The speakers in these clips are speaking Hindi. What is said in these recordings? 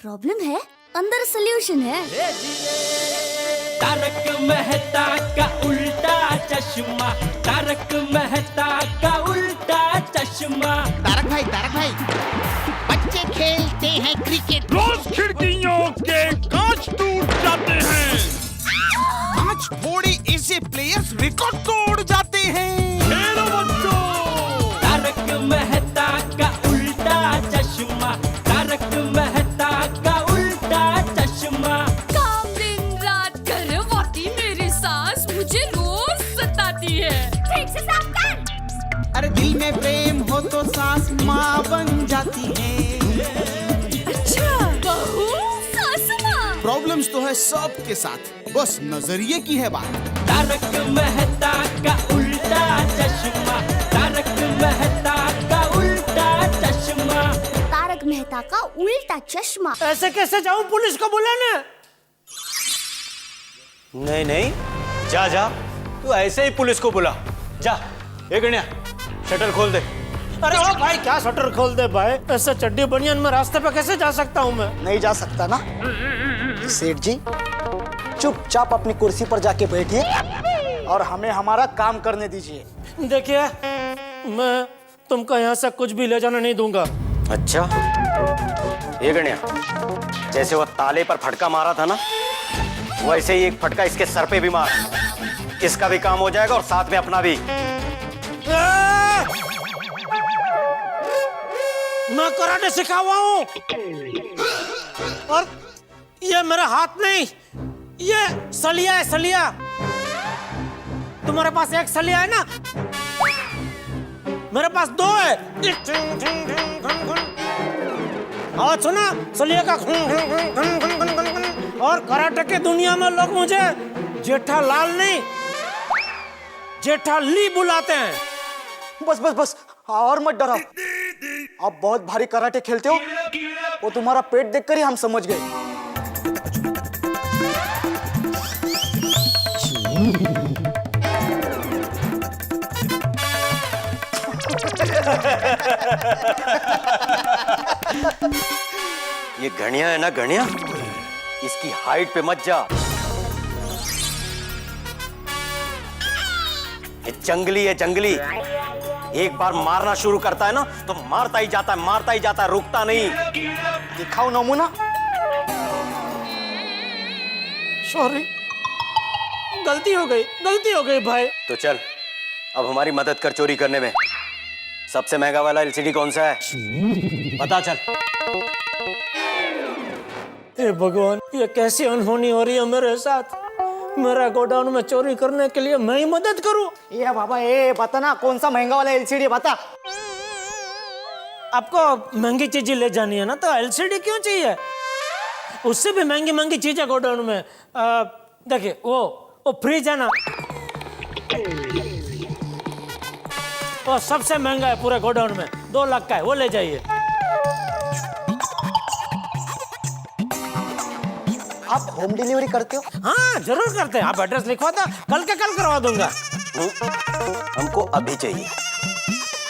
प्रॉब्लम है, अंदर सोल्यूशन है। तारक मेहता का उल्टा चश्मा, तारक मेहता का उल्टा चश्मा। तारक भाई, बच्चे खेलते हैं क्रिकेट, रोज खिड़कियों के कांच टूट जाते हैं, आज थोड़े ऐसे प्लेयर्स रिकॉर्ड तोड़ जाते हैं। खेलो बच्चों। तारक मेहता का उल्टा चश्मा, तारक मेहता का उल्टा चश्मा। काम दिन रात करवाती मेरी सास मुझे रोज सताती है। ठीक से साफ कर। अरे दिल में प्रेम हो तो सास माँ बन जाती है। अच्छा, बहू सास माँ। प्रॉब्लम्स तो है सबके साथ, बस नजरिए की है बात। तारक मेहता का उल्टा चश्मा, तारक मेहता का उल्टा चश्मा। तारक मेहता का उल्टा चश्मा। ऐसे कैसे जाऊं पुलिस को बुलाने? नहीं नहीं, जा जा, तू ऐसे ही पुलिस को बुला। जा, ये गण्या, शटर खोल दे। अरे ओ भाई, क्या शटर खोल दे भाई? ऐसे चड्डी बनियान में रास्ते पे कैसे जा सकता हूँ मैं? नहीं जा सकता ना? सेठ जी, चुपचाप अपनी कुर्सी पर जाके बैठिए और हमें हमारा काम करने दीजिए। देखिए, मैं तुमको यहाँ से कुछ भी ले जाना नहीं दूंगा। अच्छा, ये गण्या, जैसे वो ताले पर फटका मारा था ना, वैसे ही एक फटका इसके सर पे भी मार। इसका भी काम हो जाएगा और साथ में अपना भी। मैं कराटे सिखा हुआ हूँ, और ये मेरा हाथ नहीं, ये सलिया है, सलिया। तुम्हारे पास एक सलिया है ना? मेरे पास दो है। और सुना, सलिया का और कराटे की दुनिया में लोग मुझे जेठालाल नहीं, जेठाली बुलाते हैं। बस बस बस, और मत डराओ। आप बहुत भारी कराटे खेलते हो, वो तुम्हारा पेट देखकर ही हम समझ गए। ये गण्या है ना, गण्या, इसकी हाइट पे मत जा। ये जंगली है, जंगली। एक बार मारना शुरू करता है ना तो मारता ही जाता है, मारता ही जाता है, रुकता नहीं। दिखाओ नमूना। सॉरी, गलती हो गई भाई। तो चल, अब हमारी मदद कर चोरी करने में। सबसे महंगा वाला एलसीडी कौन सा है? पता चल। हे भगवान, ये कैसी अनहोनी हो रही है मेरे साथ। मेरा गोडाउन में चोरी करने के लिए मैं ही मदद करूं? ये बाबा, ये बता ना, कौन सा महंगा वाला एलसीडी बता। आपको महंगी चीजें ले जानी है ना, तो एलसीडी क्यों चाहिए? उससे भी महंगी महंगी चीजें गोडाउन में। देखिए, वो फ्रिज है ना, वो सबसे महंगा है पूरे गोडाउन में, 2 लाख का है, वो ले जाइए। आप होम डिलीवरी करते हो? हाँ, जरूर करते हैं। आप एड्रेस लिखवा दो, कल के कल करवा दूंगा। हमको अभी चाहिए।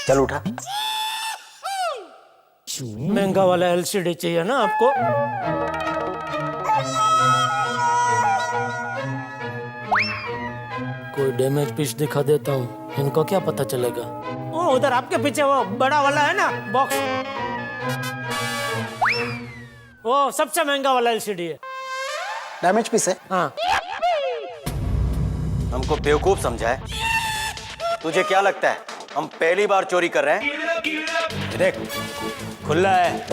चल उठा। महंगा वाला एलसीडी चाहिए ना आपको? कोई डैमेज पीस दिखा देता हूँ, इनको क्या पता चलेगा। वो उधर आपके पीछे वो बड़ा वाला है ना बॉक्स, वो सबसे महंगा वाला एलसीडी है। डैमेज पीस है? हाँ। हमको बेवकूफ समझा है? तुझे क्या लगता है हम पहली बार चोरी कर रहे हैं? देख, खुला है।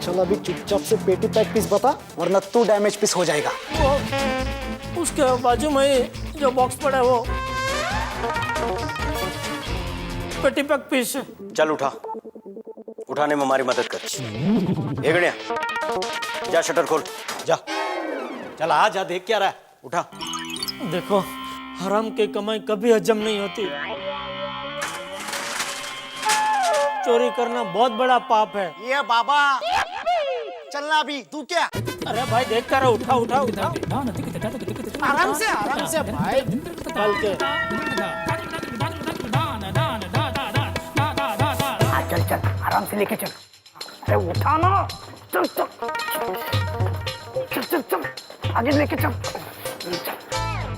चलो अभी चुपचाप से पेटी पैक पीस बता, वरना तू डैमेज पीस हो जाएगा। वो उसके बाजू में ही जो बॉक्स पड़ा है वो पेटी पैक पीस। चल उठा, उठाने में हमारी मदद कर। ये गण्या, जा शटर खोल, जा। चल आ जा, देख क्या रहा है, उठा। देखो, हराम की कमाई कभी हजम नहीं होती। चोरी करना बहुत बड़ा पाप है। ये बाबा, चलना अभी। तू क्या? अरे भाई, देख कर उठा उठा उठा। आराम से भाई। कल के चल चल, आराम से लेके चल। अरे उठा ना, चल चल चल चल चल आगे लेके चल।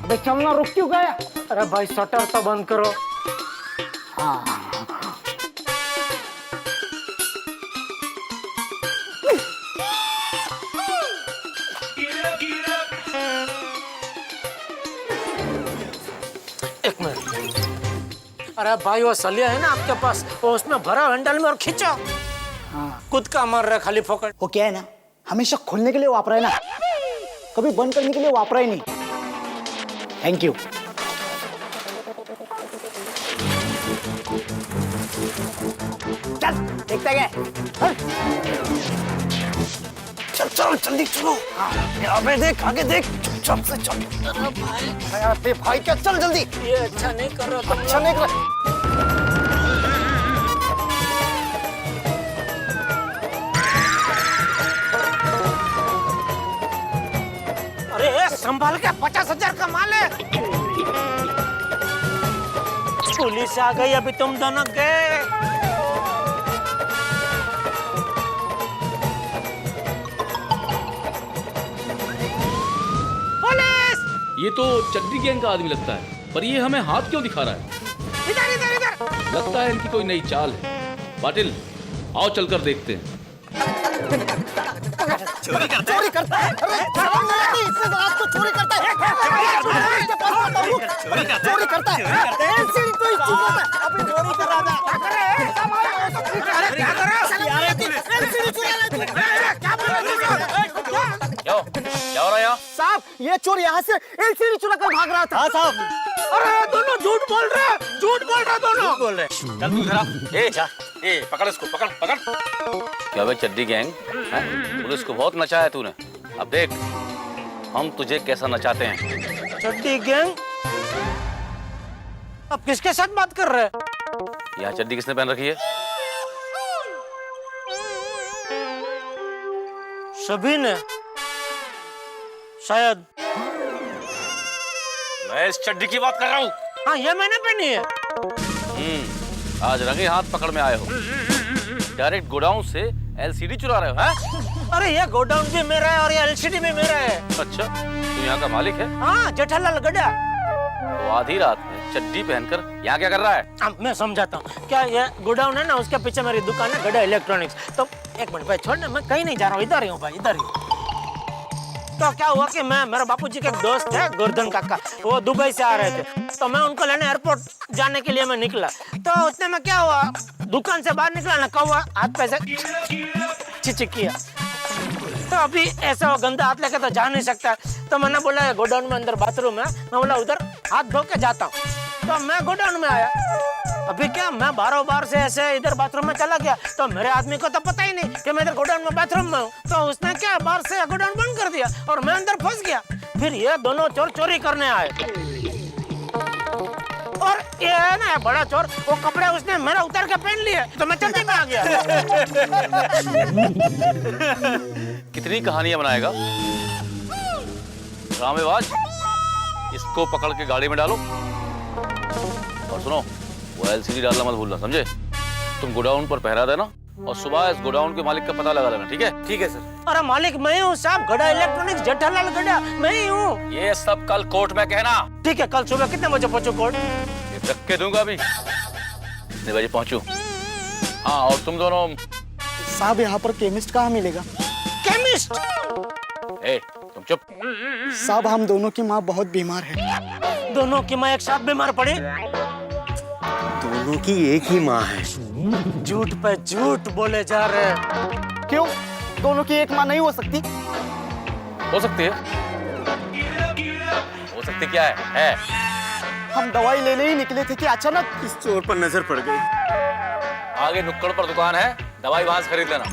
अबे चलना, रुक क्यों गया? अरे भाई शटर तो बंद करो। एक मिनट। अरे भाई वो सलिया है ना आपके पास, वो उसमें भरा हैंडल में और खींचो। खुद का मर रहा खाली फोकट। वो क्या है ना, हमेशा खोलने के लिए वापरा है ना, कभी बंद करने के लिए वापरा ही नहीं। Thank you. चल देखता क्या? चल चल जल्दी चलो। यहाँ पे देख, आगे देख, चुपचाप से चल। अरे भाई क्या, चल जल्दी। ये अच्छा नहीं कर रहा तुम। अच्छा नहीं कर रहा। अरे संभाल के, 50,000 का माल है। पुलिस आ गई, अभी तुम दोनों गए। पुलिस! ये तो चड्डी गैंग का आदमी लगता है, पर ये हमें हाथ क्यों दिखा रहा है? इधर इधर इधर। लगता है इनकी कोई नई चाल है। पाटिल, आओ चलकर देखते हैं। चोरी करता है। अरे शर्म नहीं आती, इससे रात को चोरी करता है। चोरी करता है। LCD तो इस चीज़ में अभी चोरी कर रहा था। अरे क्या कर रहा है? LCD चुरा ले तू। क्या बोल रहा है? क्या हो रहा है यहाँ? साहब, ये चोर यहाँ से LCD चुरा कर भाग रहा था। हाँ साहब। अरे दोनों झूठ बोल रहे हैं, झूठ बोल रहे हैं दोनों। बोल रहे। चल तू जरा। ए पकड़ इसको, पकड़ पकड़। क्या भाई चड्डी गैंग, पुलिस को बहुत नचाया है तूने। अब देख हम तुझे कैसा नचाते हैं। चड्डी गैंग? अब किसके साथ बात कर रहे हैं? यहाँ चड्डी किसने पहन रखी है? सभी ने शायद। मैं इस चड्डी की बात कर रहा हूँ। हाँ, ये मैंने पहनी है। आज रंगे हाथ पकड़ में आए हो। डायरेक्ट गोडाउन से LCD चुरा रहे हो, हैं? अरे ये गोडाउन भी मेरा है और ये LCD भी मेरा है। अच्छा, तू यहाँ का मालिक है? हाँ, जेठालाल गड्ढा। तो आधी रात में चड्डी पहनकर यहाँ क्या कर रहा है? अब मैं समझाता हूँ। क्या ये गोडाउन है ना, उसके पीछे मेरी दुकान है गड्ढा इलेक्ट्रॉनिक्स। तो एक मिनट भाई, छोड़ ना, मैं कहीं नहीं जा रहा हूँ, इधर ही हूँ भाई, इधर ही। तो क्या हुआ कि मेरा बापूजी के एक दोस्त है गोवर्धन काका, वो दुबई से आ रहे थे, तो मैं उनको लेने एयरपोर्ट जाने के लिए मैं निकला। तो उतने में क्या हुआ, दुकान से बाहर निकला ना, कौवा हाथ पे से चिचिक किया। तो अभी ऐसा गंदा हाथ लेके तो जा नहीं सकता, तो मैंने बोला गोडाउन में अंदर बाथरूम है, मैं बोला उधर हाथ धो के जाता हूँ। तो मैं गोडाउन में आया। अभी क्या, मैं बारों बार से ऐसे इधर बाथरूम में चला गया, तो मेरे आदमी को तो पता ही नहीं कि मैं इधर गोडाउन में बाथरूम में हूँ। तो उसने क्या, बाहर से गोडाउन बंद कर दिया और मैं अंदर फंस गया। फिर ये दोनों चोर चोरी करने आए, और ये है ना बड़ा चोर, वो कपड़े उसने मेरा उतार के पहन लिए, तो मैं चड्डी में आ गया। कितनी कहानियां बनाएगा ड्रामेबाज। इसको पकड़ के गाड़ी में डालो, और सुनो, वो LCD डालना मत भूलना, समझे? तुम गोडाउन पर पहरा देना और सुबह इस गोडाउन के मालिक का पता लगा लेना, ठीक है? ठीक है सर। अरे मालिक मैं हूँ साहब, गड्ढा इलेक्ट्रॉनिक्स जेठालाल गड्ढा, मैं ही हूँ। ये सब कल कोर्ट में कहना। ठीक है, कल सुबह कितने बजे पहुँचू कोर्ट? ये रख के दूंगा अभी, कितने बजे पहुँचू? हाँ, और तुम दोनों? साहब यहाँ पर केमिस्ट कहाँ मिलेगा? केमिस्ट? ए, तुम चुप। साहब हम दोनों की माँ बहुत बीमार है। दोनों की माँ एक साथ बीमार पड़ी? दोनों की एक ही माँ है। झूठ पे झूठ बोले जा रहे हैं। क्यों, दोनों की एक माँ नहीं हो सकती? हो सकती है। हो सकती क्या है? हम दवाई लेने ही निकले थे कि अचानक इस चोर पर नजर पड़ गई। आगे नुक्कड़ पर दुकान है, दवाई वहां से खरीद लेना।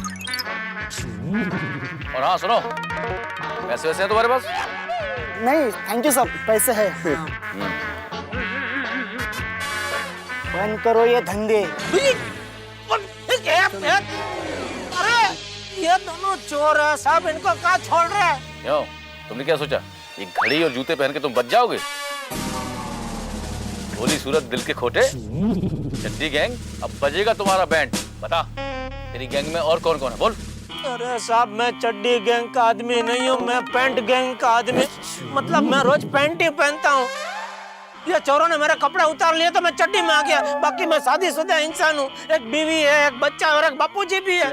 और हाँ सुनो, पैसे वैसे हैं तुम्हारे पास? नहीं, थैंक यू सब, पैसे है। बंद करो ये धंधे। अरे ये दोनों चोर है साहब, इनको कहाँ छोड़ रहे हैं? क्यों, तुमने क्या सोचा ये घड़ी और जूते पहन के तुम बच जाओगे? भोली सूरत दिल के खोटे, चड्डी गैंग, अब बजेगा तुम्हारा बैंड। बता तेरी गैंग में और कौन कौन है बोल। अरे साहब मैं चड्डी गैंग का आदमी नहीं हूँ, मैं पैंट गैंग का आदमी, मतलब मैं रोज पैंट ही पहनता हूँ। ये चोरों ने मेरे कपड़े उतार लिए तो मैं चड्डी में आ गया। बाकी मैं शादीशुदा इंसान हूँ, एक बीवी है, एक बच्चा और एक बापूजी भी है।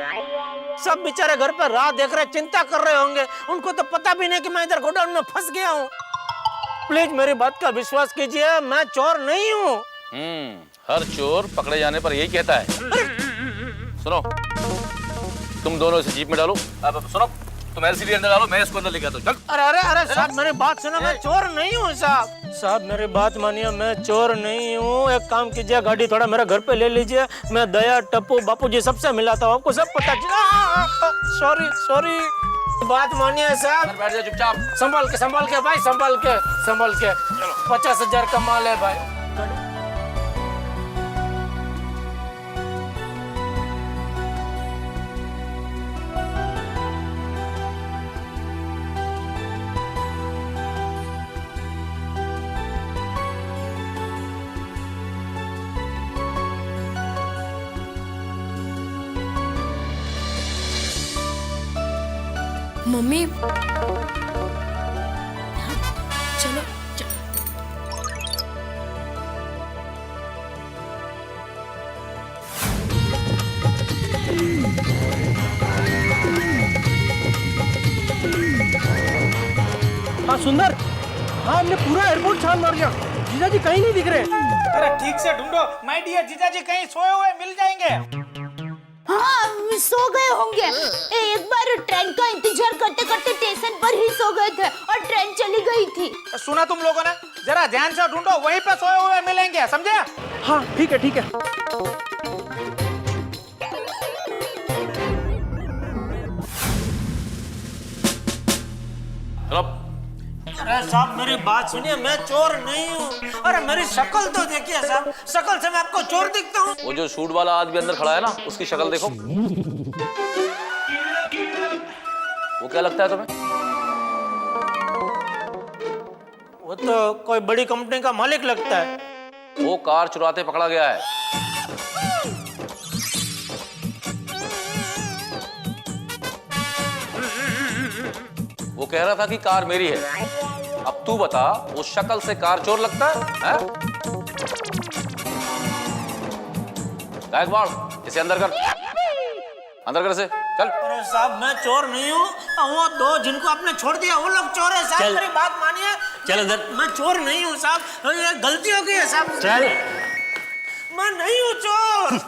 सब बेचारे घर पर राह देख रहे, चिंता कर रहे होंगे। उनको तो पता भी नहीं कि मैं इधर गोडाउन में फंस गया हूँ। प्लीज मेरी बात का विश्वास कीजिए, मैं चोर नहीं हूँ। हर चोर पकड़े जाने पर यही कहता है। सुनो, तुम दोनों इसे जीप में डालो। अब सुनो, तुम एलसीडी अंदर डालो, मैं इसको अंदर लेके आता हूं। चल। अरे अरे अरे साहब मेरी बात सुनो, मैं चोर नहीं हूँ साहब। साहब मेरी बात मानिए, मैं चोर नहीं हूँ। एक काम कीजिए, गाड़ी थोड़ा मेरे घर पे ले लीजिए। मैं दया, टप्पू, बापूजी सबसे मिलाता हूँ, आपको सब पता चला। सॉरी सॉरी, बात मानिए साहब। बैठ जा चुपचाप। संभाल के भाई, संभाल के। 50,000 का माल है भाई। मम्मी चलो हाँ सुंदर, हाँ हमने पूरा एयरपोर्ट छान मार दिया, जीजाजी कहीं नहीं दिख रहे। अरे ठीक से ढूंढो माय डियर, जीजाजी कहीं सोए हुए मिल जाएंगे। हाँ सो गए होंगे। एक बार ट्रेन का इंतजार करते करते स्टेशन पर ही सो गए थे और ट्रेन चली गई थी। सुना तुम लोगों ने, जरा ध्यान से ढूंढो, वहीं पे सोए हुए मिलेंगे, समझे? हाँ ठीक है ठीक है। अरे साहब मेरी बात सुनिए, मैं चोर नहीं हूँ। अरे मेरी शक्ल तो देखिए साहब, शक्ल से मैं आपको चोर दिखता हूँ? वो जो सूट वाला आदमी अंदर खड़ा है ना, उसकी शक्ल देखो। वो क्या लगता है तुम्हें? वो तो कोई बड़ी कंपनी का मालिक लगता है। वो कार चुराते पकड़ा गया है। वो कह रहा था कि कार मेरी है। अब तू बता, वो शक्ल से कार चोर लगता है? गायकवाड़, इसे अंदर कर, अंदर कर इसे, चल। अरे साहब मैं चोर नहीं हूँ, वो दो जिनको आपने छोड़ दिया वो लोग चोर है साहब। मेरी बात मानिए, चल अंदर। मैं चोर नहीं हूँ साहब, ये गलती हो गई है साहब। चल। मैं नहीं हूँ चोर।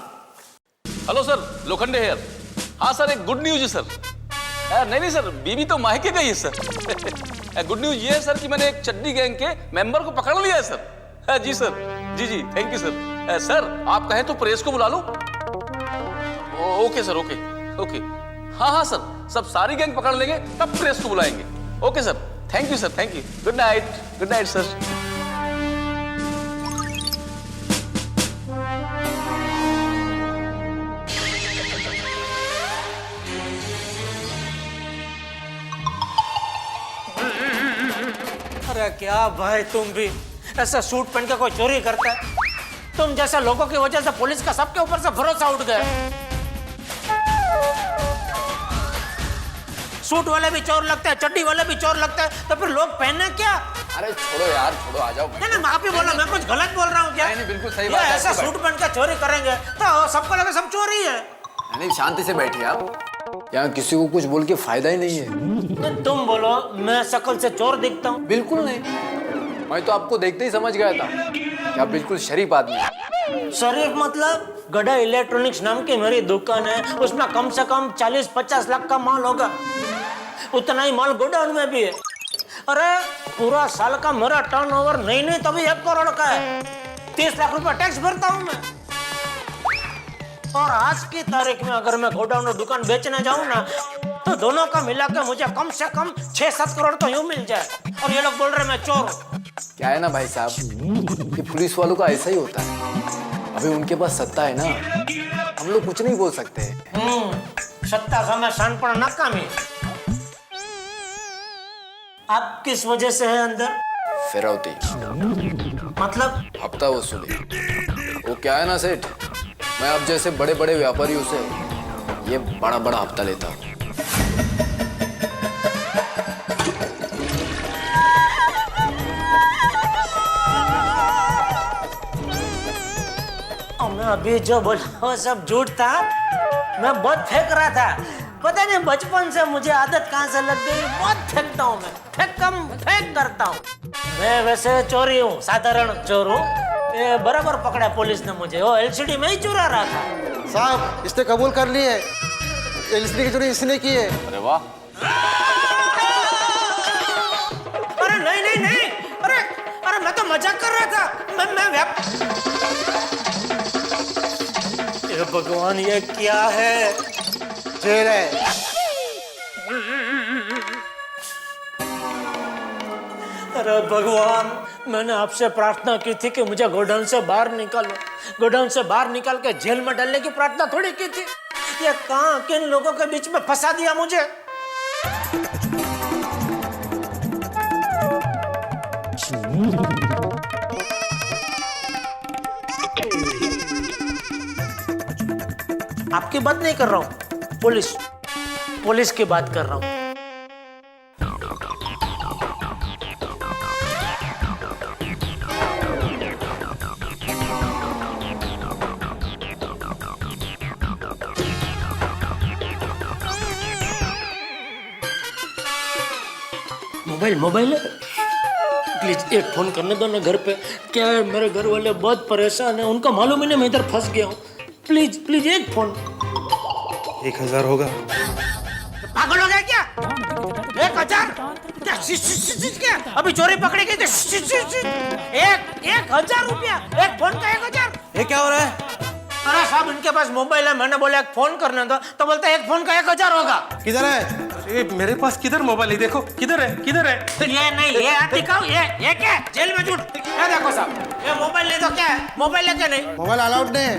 Hello sir, Lokhande here. हाँ सर, एक गुड न्यूज है सर। नहीं सर, बीवी तो मायके गई है सर। गुड न्यूज ये है सर कि मैंने एक चड्डी गैंग के मेंबर को पकड़ लिया है सर। जी सर, जी थैंक यू सर। सर आप कहें तो प्रेस को बुला लो। Okay sir, okay. हाँ सर, सब सारी गैंग पकड़ लेंगे तब प्रेस को बुलाएंगे। Okay sir, thank you sir, thank you. Good night sir. अरे क्या भाई, तुम भी ऐसा सूट पहन के कोई चोरी करता है? तुम जैसे लोगों की वजह से पुलिस का सबके ऊपर से भरोसा उठ गया। सूट वाले भी चोर लगते हैं, चड्डी वाले भी चोर लगते हैं, तो फिर लोग पहने क्या? अरे छोड़ो यार, छोड़ो, आ जाओ। नहीं, आप ही बोला, मैं कुछ गलत बोल रहा हूँ क्या? नहीं, बिल्कुल सही बात है। ऐसा सूट पहन के चोरी करेंगे तो सबको लगे सब चोरी है। नहीं, शांति से बैठिए आप, यहाँ किसी को कुछ बोल के फायदा ही नहीं है। तुम बोलो मैं शक्ल से चोर दिखता हूँ? बिल्कुल नहीं, मैं तो आपको देखते ही समझ गया था कि आप बिल्कुल शरीफ आदमी हैं। शरीफ मतलब? गड़ा इलेक्ट्रॉनिक्स नाम की मेरी दुकान है, उसमें कम से कम 40-50 लाख का माल होगा। उतना ही माल गोडाउन में भी है। अरे पूरा साल का मेरा टर्नओवर नहीं तभी 1 करोड़ का है। 30 लाख रुपए टैक्स भरता हूँ मैं। और आज की तारीख में अगर मैं गोडाउन और दुकान बेचने जाऊँ ना, तो दोनों का मिला के मुझे कम से कम 6-7 करोड़ तो यूं मिल जाए। और ये लोग बोल रहे मैं चोर हूँ। क्या है ना भाई साहब, ये पुलिस वालों का ऐसा ही होता है। अभी उनके पास सत्ता है ना, हम लोग कुछ नहीं बोल सकते। सत्ता समय शानपण नाकामी। आप किस वजह से है अंदर? फिरौती मतलब? हफ्ता वसूली। वो क्या है ना सेठ, मैं अब जैसे बड़े बड़े व्यापारियों से ये बड़ा बड़ा हफ्ता लेता। मैं अभी जो बोला वो सब झूठ था। मैं बहुत फेंक रहा था, पता नहीं बचपन से मुझे आदत कहाँ से लग गई। बहुत फेंकता हूँ मैं, फेंक करता हूँ। मैं वैसे चोरी हूँ, साधारण चोर हूँ। ये बराबर पकड़ा पुलिस ने मुझे, वो एलसीडी में ही चुरा रहा था। साहब इसने कबूल कर ली है, एलसीडी की चोरी इसने की है। अरे वाह। अरे नहीं, अरे मैं तो मजाक कर रहा था। ये भगवान, ये क्या है? जेल है। अरे भगवान, मैंने आपसे प्रार्थना की थी कि मुझे गोडाउन से बाहर निकालो। गोडाउन से बाहर निकाल के जेल में डालने की प्रार्थना थोड़ी की थी। ये कहाँ किन लोगों के बीच में फंसा दिया मुझे। आपकी बात नहीं कर रहा हूँ, पुलिस की बात कर रहा हूँ। मोबाइल प्लीज एक फोन करने दो ना घर पे। क्या है, मेरे घर वाले बहुत परेशान हैं, उनको मालूम ही नहीं मैं इधर फंस गया हूँ। प्लीज एक फोन। 1000 होगा। पागल हो गया क्या? 1000? क्या अभी चोरी पकड़ी गई? 1000 रुपया एक फोन का? 1000? ये क्या हो रहा है? अरे साहब, इनके पास मोबाइल है, मैंने बोला एक फोन करने दो तो बोलते एक फोन का 1000 होगा। किधर है? मेरे पास किधर मोबाइल है? देखो किधर है। ये नहीं, ये दिखाओ। ये क्या? जेल में झूठ। ये देखो साहब, ये मोबाइल नहीं तो क्या है? मोबाइल है क्या? नहीं, मोबाइल अलाउड नहीं है।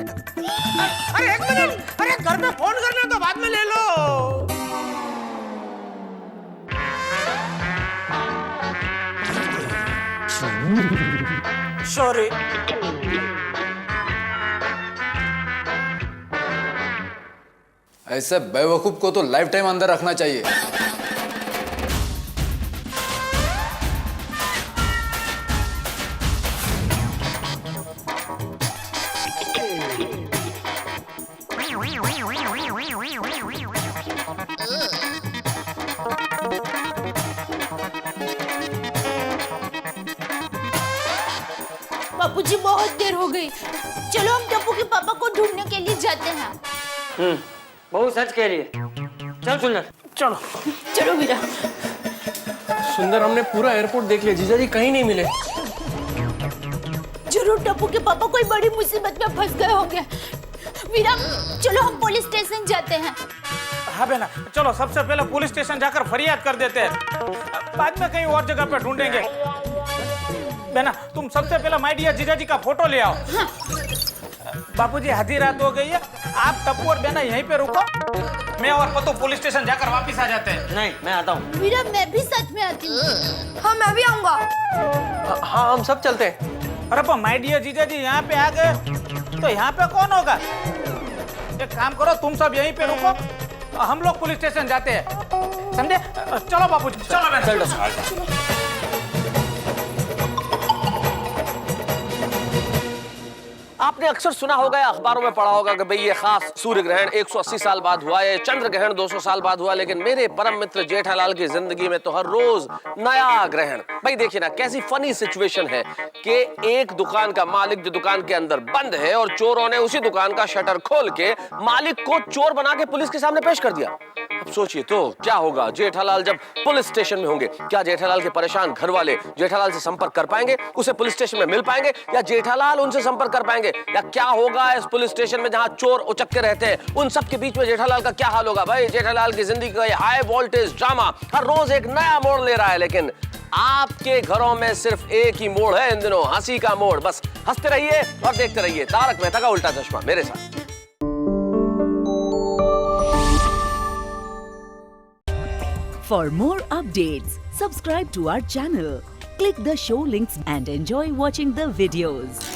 अरे एक मिनट, अरे घर में फोन करना तो बाद में ले लो। सॉरी। ऐसे बेवकूफ को तो लाइफ टाइम अंदर रखना चाहिए। बापूजी बहुत देर हो गई, चलो हम टप्पू के पापा को ढूंढने के लिए जाते हैं। बहुत सच कह रही है। चल सुंदर, चलो वीरा। सुंदर, हमने पूरा एयरपोर्ट देख लिया, जीजा जी कहीं नहीं मिले। जरूर टप्पू के पापा कोई बड़ी मुसीबत में फंस गए होंगे। वीरा चलो हम पुलिस स्टेशन जाते हैं। हाँ बेना, चलो सबसे पहले पुलिस स्टेशन जाकर फरियाद कर देते हैं, बाद में कहीं और जगह पे ढूंढेंगे। बेना तुम सबसे पहले माय डियर जीजा जी का फोटो ले आओ। हाँ। बापूजी आधी रात हो गई है, आप टप्पू और बेना यहीं पे रुको, मैं और पतो पुलिस स्टेशन जाकर वापस आ जाते हैं। नहीं, मैं आता हूँ। वीरा मैं भी साथ में आती हूँ। हाँ मैं भी आऊंगा। हाँ हम सब चलते हैं। अरे पर माय डियर जीजा जी यहाँ पे आ गए तो यहाँ पे कौन होगा? एक काम करो, तुम सब यहीं पे रुको, हम लोग पुलिस स्टेशन जाते हैं, समझे? चलो बापूजी, चलो बेना। चलो। आपने अक्सर सुना होगा या अखबारों में पढ़ा होगा कि भाई ये खास सूर्य ग्रहण 180 साल बाद हुआ है, चंद्र ग्रहण 200 साल बाद हुआ, लेकिन मेरे परम मित्र जेठालाल की जिंदगी में तो हर रोज नया ग्रहण। भाई देखिए ना, कैसी फनी सिचुएशन है कि एक दुकान का मालिक जो दुकान के अंदर बंद है और चोरों ने उसी दुकान का शटर खोल के मालिक को चोर बना के पुलिस के सामने पेश कर दिया। अब सोचिए तो क्या होगा जेठालाल जब पुलिस स्टेशन में होंगे। क्या जेठालाल के परेशान घर वाले जेठालाल से संपर्क कर पाएंगे, उसे पुलिस स्टेशन में मिल पाएंगे, या जेठालाल उनसे संपर्क कर पाएंगे, या क्या होगा इस पुलिस स्टेशन में जहां चोर उचक्के रहते हैं, उन सब के बीच में जेठालाल का क्या हाल होगा? भाई जेठालाल की जिंदगी का ये हाई वोल्टेज ड्रामा हर रोज एक नया मोड़ ले रहा है, लेकिन आपके घरों में सिर्फ एक ही मोड़ है इन दिनों, हंसी का मोड़। बस हंसते रहिए और देखते रहिए तारक मेहता का उल्टा चश्मा मेरे साथ। For more updates, subscribe to our channel, click the show links and enjoy watching the videos.